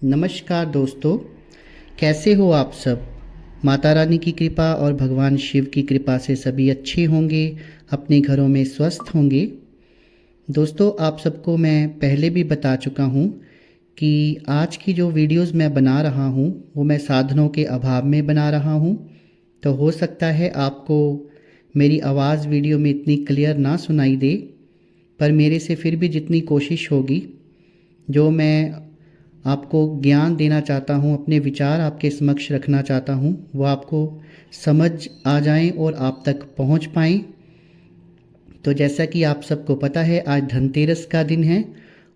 नमस्कार दोस्तों, कैसे हो आप सब। माता रानी की कृपा और भगवान शिव की कृपा से सभी अच्छे होंगे, अपने घरों में स्वस्थ होंगे। दोस्तों, आप सबको मैं पहले भी बता चुका हूँ कि आज की जो वीडियोस मैं बना रहा हूँ वो मैं साधनों के अभाव में बना रहा हूँ। तो हो सकता है आपको मेरी आवाज़ वीडियो में इतनी क्लियर ना सुनाई दे, पर मेरे से फिर भी जितनी कोशिश होगी, जो मैं आपको ज्ञान देना चाहता हूँ, अपने विचार आपके समक्ष रखना चाहता हूँ, वो आपको समझ आ जाएं और आप तक पहुँच पाएँ। तो जैसा कि आप सबको पता है, आज धनतेरस का दिन है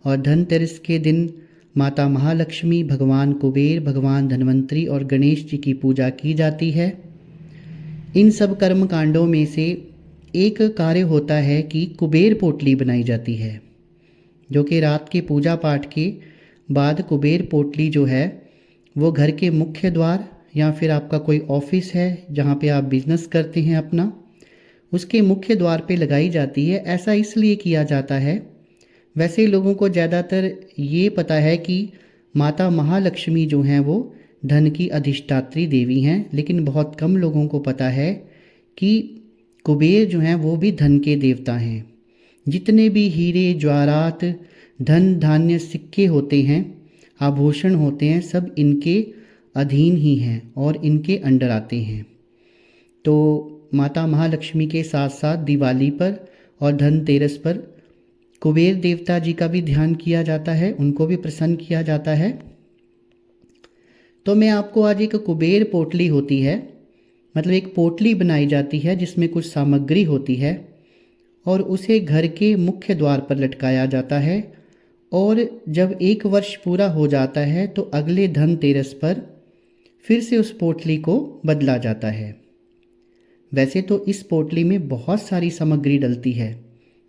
और धनतेरस के दिन माता महालक्ष्मी, भगवान कुबेर, भगवान धन्वंतरी और गणेश जी की पूजा की जाती है। इन सब कर्म कांडों में से एक कार्य होता है कि कुबेर पोटली बनाई जाती है, जो कि रात के पूजा पाठ के बाद कुबेर पोटली जो है वो घर के मुख्य द्वार या फिर आपका कोई ऑफिस है जहाँ पे आप बिजनेस करते हैं अपना, उसके मुख्य द्वार पे लगाई जाती है। ऐसा इसलिए किया जाता है, वैसे लोगों को ज़्यादातर ये पता है कि माता महालक्ष्मी जो हैं वो धन की अधिष्ठात्री देवी हैं, लेकिन बहुत कम लोगों को पता है कि कुबेर जो हैं वो भी धन के देवता हैं। जितने भी हीरे जवाहरात, धन धान्य, सिक्के होते हैं, आभूषण होते हैं, सब इनके अधीन ही हैं और इनके अंडर आते हैं। तो माता महालक्ष्मी के साथ साथ दिवाली पर और धनतेरस पर कुबेर देवता जी का भी ध्यान किया जाता है, उनको भी प्रसन्न किया जाता है। तो मैं आपको आज एक कुबेर पोटली होती है, मतलब एक पोटली बनाई जाती है जिसमें कुछ सामग्री होती है और उसे घर के मुख्य द्वार पर लटकाया जाता है। और जब 1 वर्ष पूरा हो जाता है तो अगले धनतेरस पर फिर से उस पोटली को बदला जाता है। वैसे तो इस पोटली में बहुत सारी सामग्री डलती है,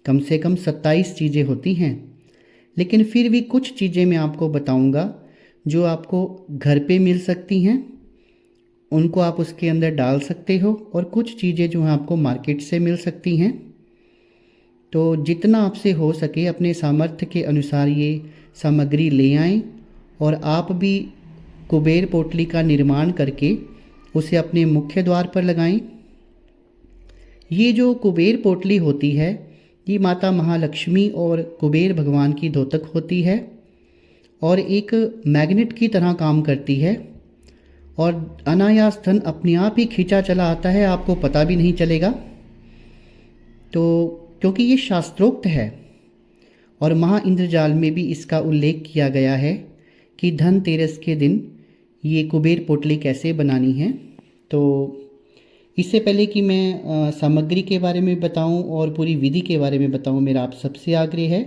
कम से कम 27 चीज़ें होती हैं, लेकिन फिर भी कुछ चीज़ें मैं आपको बताऊंगा जो आपको घर पे मिल सकती हैं, उनको आप उसके अंदर डाल सकते हो, और कुछ चीज़ें जो हैं आपको मार्केट से मिल सकती हैं। तो जितना आपसे हो सके अपने सामर्थ्य के अनुसार ये सामग्री ले आएं और आप भी कुबेर पोटली का निर्माण करके उसे अपने मुख्य द्वार पर लगाएं। ये जो कुबेर पोटली होती है ये माता महालक्ष्मी और कुबेर भगवान की द्योतक होती है और एक मैग्नेट की तरह काम करती है और अनायास धन अपने आप ही खींचा चला आता है, आपको पता भी नहीं चलेगा। तो क्योंकि ये शास्त्रोक्त है और महा इंद्रजाल में भी इसका उल्लेख किया गया है कि धनतेरस के दिन ये कुबेर पोटली कैसे बनानी है। तो इससे पहले कि मैं सामग्री के बारे में बताऊं और पूरी विधि के बारे में बताऊं, मेरा आप सबसे आग्रह है,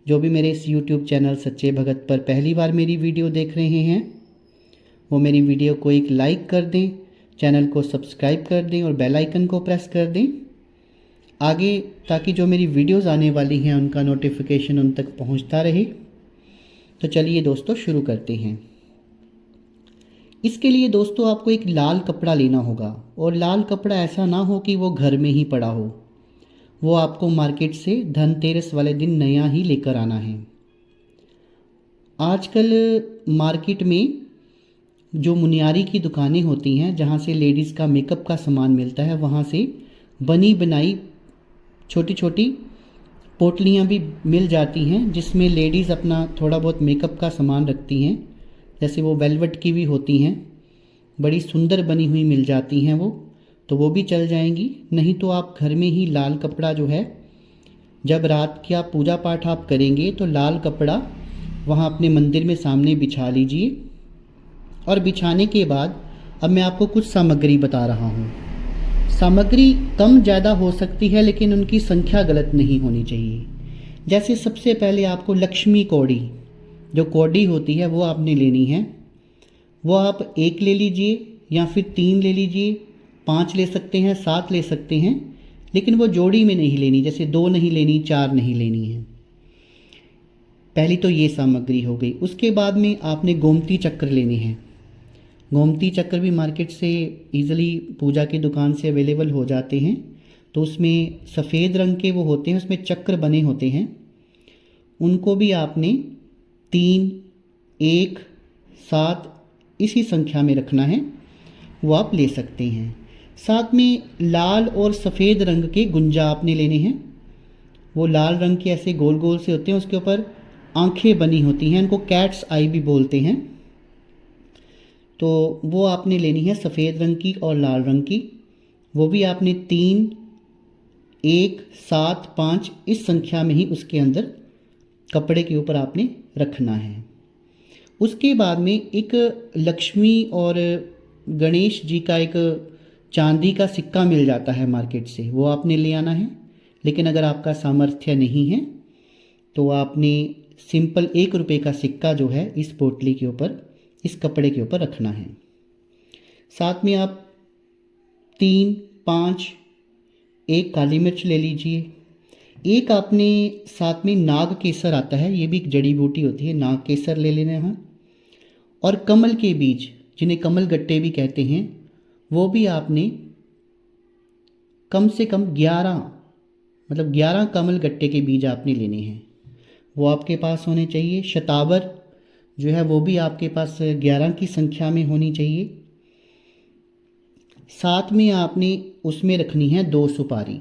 जो भी मेरे इस YouTube चैनल सच्चे भगत पर पहली बार मेरी वीडियो देख रहे हैं वो मेरी वीडियो को एक लाइक कर दें, चैनल को सब्सक्राइब कर दें और बेल आइकन को प्रेस कर दें आगे, ताकि जो मेरी वीडियोस आने वाली हैं उनका नोटिफिकेशन उन तक पहुंचता रहे। तो चलिए दोस्तों शुरू करते हैं। इसके लिए दोस्तों आपको एक लाल कपड़ा लेना होगा और लाल कपड़ा ऐसा ना हो कि वो घर में ही पड़ा हो, वो आपको मार्केट से धनतेरस वाले दिन नया ही लेकर आना है। आजकल मार्केट में जो मुनियारी की दुकानें होती हैं जहाँ से लेडीज़ का मेकअप का सामान मिलता है, वहाँ से बनी बनाई छोटी छोटी पोटलियाँ भी मिल जाती हैं जिसमें लेडीज़ अपना थोड़ा बहुत मेकअप का सामान रखती हैं। जैसे वो वेलवेट की भी होती हैं, बड़ी सुंदर बनी हुई मिल जाती हैं तो वो भी चल जाएंगी। नहीं तो आप घर में ही लाल कपड़ा जो है, जब रात की आप पूजा पाठ आप करेंगे तो लाल कपड़ा वहाँ अपने मंदिर में सामने बिछा लीजिए। और बिछाने के बाद अब मैं आपको कुछ सामग्री बता रहा हूँ। सामग्री कम ज़्यादा हो सकती है लेकिन उनकी संख्या गलत नहीं होनी चाहिए। जैसे सबसे पहले आपको लक्ष्मी कौड़ी, जो कौड़ी होती है वो आपने लेनी है। वो आप 1 ले लीजिए या फिर 3 ले लीजिए, 5 ले सकते हैं, 7 ले सकते हैं, लेकिन वो जोड़ी में नहीं लेनी, जैसे 2 नहीं लेनी, 4 नहीं लेनी है। पहली तो ये सामग्री हो गई। उसके बाद में आपने गोमती चक्र लेने हैं। गोमती चक्र भी मार्केट से ईज़िली पूजा की दुकान से अवेलेबल हो जाते हैं। तो उसमें सफ़ेद रंग के वो होते हैं, उसमें चक्र बने होते हैं, उनको भी आपने 3, 1, 7 इसी संख्या में रखना है वो आप ले सकते हैं। साथ में लाल और सफ़ेद रंग के गुंजा आपने लेने हैं। वो लाल रंग के ऐसे गोल गोल से होते हैं, उसके ऊपर आंखें बनी होती हैं, इनको कैट्स आई भी बोलते हैं। तो वो आपने लेनी है सफ़ेद रंग की और लाल रंग की। वो भी आपने 3, 1, 7, 5 इस संख्या में ही उसके अंदर कपड़े के ऊपर आपने रखना है। उसके बाद में एक लक्ष्मी और गणेश जी का एक चांदी का सिक्का मिल जाता है मार्केट से, वो आपने ले आना है। लेकिन अगर आपका सामर्थ्य नहीं है तो आपने सिंपल 1 रुपये का सिक्का जो है इस पोटली के ऊपर, इस कपड़े के ऊपर रखना है। साथ में आप 3, 5 एक काली मिर्च ले लीजिए। एक आपने साथ में नाग केसर आता है, ये भी एक जड़ी बूटी होती है, नाग केसर ले लेना है। और कमल के बीज, जिन्हें कमल गट्टे भी कहते हैं, वो भी आपने कम से कम 11 कमल गट्टे के बीज आपने लेने हैं, वो आपके पास होने चाहिए। शतावर जो है वो भी आपके पास 11 की संख्या में होनी चाहिए। साथ में आपने उसमें रखनी है 2 सुपारी।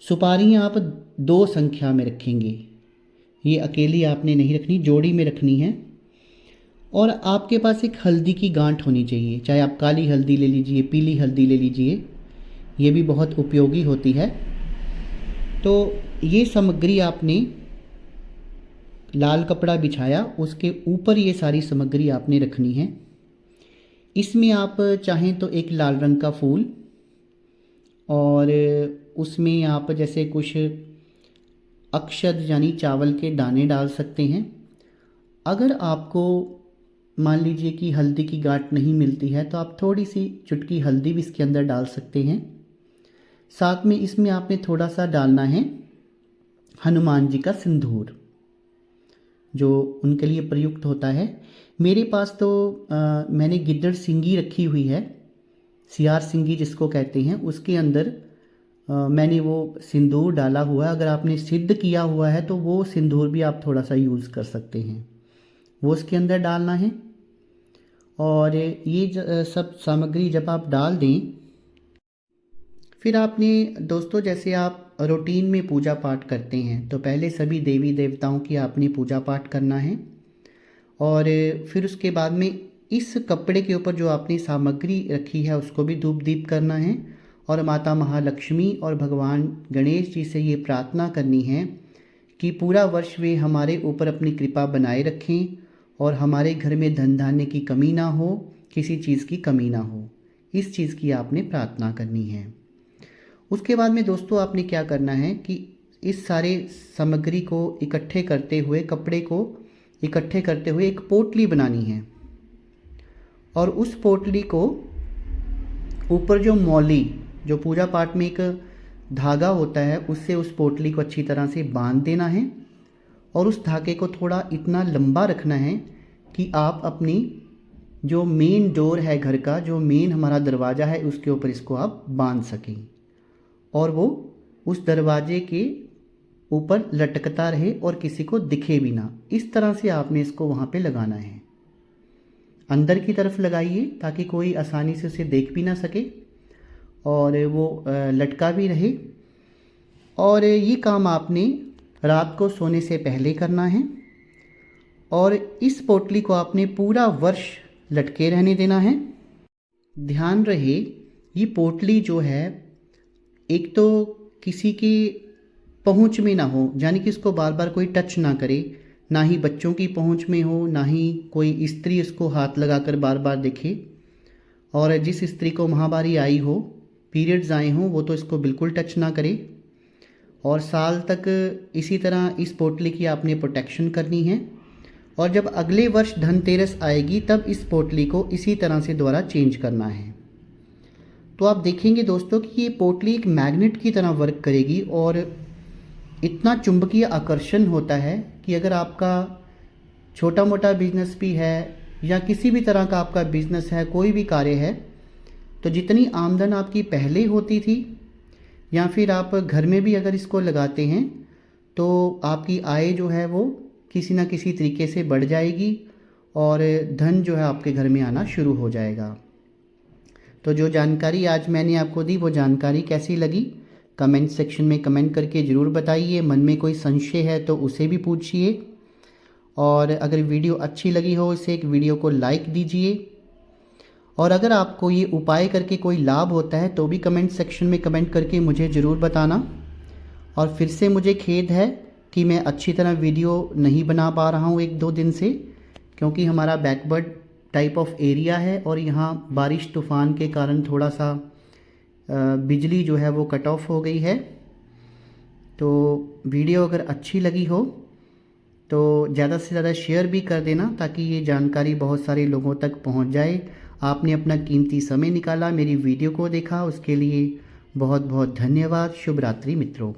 सुपारियाँ आप 2 संख्या में रखेंगे, ये अकेली आपने नहीं रखनी, जोड़ी में रखनी है। और आपके पास एक हल्दी की गांठ होनी चाहिए, चाहे आप काली हल्दी ले लीजिए, पीली हल्दी ले लीजिए, ये भी बहुत उपयोगी होती है। तो ये सामग्री आपने लाल कपड़ा बिछाया, उसके ऊपर ये सारी सामग्री आपने रखनी है। इसमें आप चाहें तो एक लाल रंग का फूल, और उसमें आप जैसे कुछ अक्षत यानी चावल के दाने डाल सकते हैं। अगर आपको मान लीजिए कि हल्दी की गांठ नहीं मिलती है तो आप थोड़ी सी चुटकी हल्दी भी इसके अंदर डाल सकते हैं। साथ में इसमें आपने थोड़ा सा डालना है हनुमान जी का सिंदूर, जो उनके लिए प्रयुक्त होता है। मेरे पास तो मैंने गिद्दड़ सिंगी रखी हुई है, सियार सिंगी जिसको कहते हैं, उसके अंदर मैंने वो सिंदूर डाला हुआ है। अगर आपने सिद्ध किया हुआ है तो वो सिंदूर भी आप थोड़ा सा यूज़ कर सकते हैं, वो उसके अंदर डालना है। और ये सब सामग्री जब आप डाल दें, फिर आपने दोस्तों जैसे आप रूटीन में पूजा पाठ करते हैं तो पहले सभी देवी देवताओं की आपने पूजा पाठ करना है। और फिर उसके बाद में इस कपड़े के ऊपर जो आपने सामग्री रखी है उसको भी धूप दीप करना है। और माता महालक्ष्मी और भगवान गणेश जी से ये प्रार्थना करनी है कि पूरा वर्ष वे हमारे ऊपर अपनी कृपा बनाए रखें और हमारे घर में धन धान्य की कमी ना हो, किसी चीज़ की कमी ना हो, इस चीज़ की आपने प्रार्थना करनी है। उसके बाद में दोस्तों आपने क्या करना है कि इस सारे सामग्री को इकट्ठे करते हुए, कपड़े को इकट्ठे करते हुए एक पोटली बनानी है। और उस पोटली को ऊपर जो मौली, जो पूजा पाठ में एक धागा होता है, उससे उस पोटली को अच्छी तरह से बांध देना है। और उस धागे को थोड़ा इतना लंबा रखना है कि आप अपनी जो मेन डोर है घर का, जो मेन हमारा दरवाज़ा है, उसके ऊपर इसको आप बांध सकें और वो उस दरवाजे के ऊपर लटकता रहे और किसी को दिखे भी ना। इस तरह से आपने इसको वहाँ पे लगाना है। अंदर की तरफ लगाइए ताकि कोई आसानी से उसे देख भी ना सके और वो लटका भी रहे। और ये काम आपने रात को सोने से पहले करना है। और इस पोटली को आपने पूरा वर्ष लटके रहने देना है। ध्यान रहे ये पोटली जो है एक तो किसी की पहुंच में ना हो, यानी कि इसको बार बार कोई टच ना करे, ना ही बच्चों की पहुंच में हो, ना ही कोई स्त्री इसको हाथ लगाकर बार बार देखे। और जिस स्त्री को महावारी आई हो, पीरियड्स आए हों, वो तो इसको बिल्कुल टच ना करे। और साल तक इसी तरह इस पोटली की आपने प्रोटेक्शन करनी है। और जब अगले वर्ष धनतेरस आएगी तब इस पोटली को इसी तरह से दोबारा चेंज करना है। तो आप देखेंगे दोस्तों कि ये पोटली एक मैग्नेट की तरह वर्क करेगी और इतना चुंबकीय आकर्षण होता है कि अगर आपका छोटा मोटा बिजनेस भी है या किसी भी तरह का आपका बिजनेस है, कोई भी कार्य है, तो जितनी आमदन आपकी पहले होती थी या फिर आप घर में भी अगर इसको लगाते हैं तो आपकी आय जो है वो किसी न किसी तरीके से बढ़ जाएगी और धन जो है आपके घर में आना शुरू हो जाएगा। तो जो जानकारी आज मैंने आपको दी वो जानकारी कैसी लगी कमेंट सेक्शन में कमेंट करके ज़रूर बताइए। मन में कोई संशय है तो उसे भी पूछिए, और अगर वीडियो अच्छी लगी हो इसे एक वीडियो को लाइक दीजिए, और अगर आपको ये उपाय करके कोई लाभ होता है तो भी कमेंट सेक्शन में कमेंट करके मुझे ज़रूर बताना। और फिर से मुझे खेद है कि मैं अच्छी तरह वीडियो नहीं बना पा रहा हूँ 1-2 दिन से, क्योंकि हमारा बैकवर्ड टाइप ऑफ एरिया है और यहाँ बारिश तूफ़ान के कारण थोड़ा सा बिजली जो है वो कट ऑफ हो गई है। तो वीडियो अगर अच्छी लगी हो तो ज़्यादा से ज़्यादा शेयर भी कर देना ताकि ये जानकारी बहुत सारे लोगों तक पहुंच जाए। आपने अपना कीमती समय निकाला, मेरी वीडियो को देखा, उसके लिए बहुत बहुत धन्यवाद। शुभ रात्रि मित्रों।